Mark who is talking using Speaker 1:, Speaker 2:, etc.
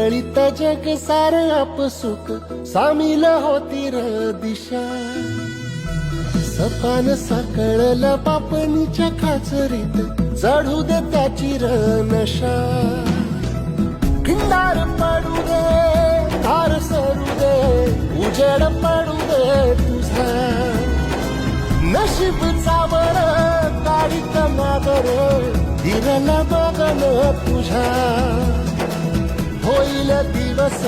Speaker 1: कळकळीत जग सार आपसुक सामील होती र दिशा. सपान साकळला पापणीच्या खाचरीत चढू दे त्याची र नशा. खिंडार पडू दे तार सरू दे उजेड पडू दे तुझा. नशीब चावळ काढीत नादर हिरल बघन तुझ्या. होईल दिवस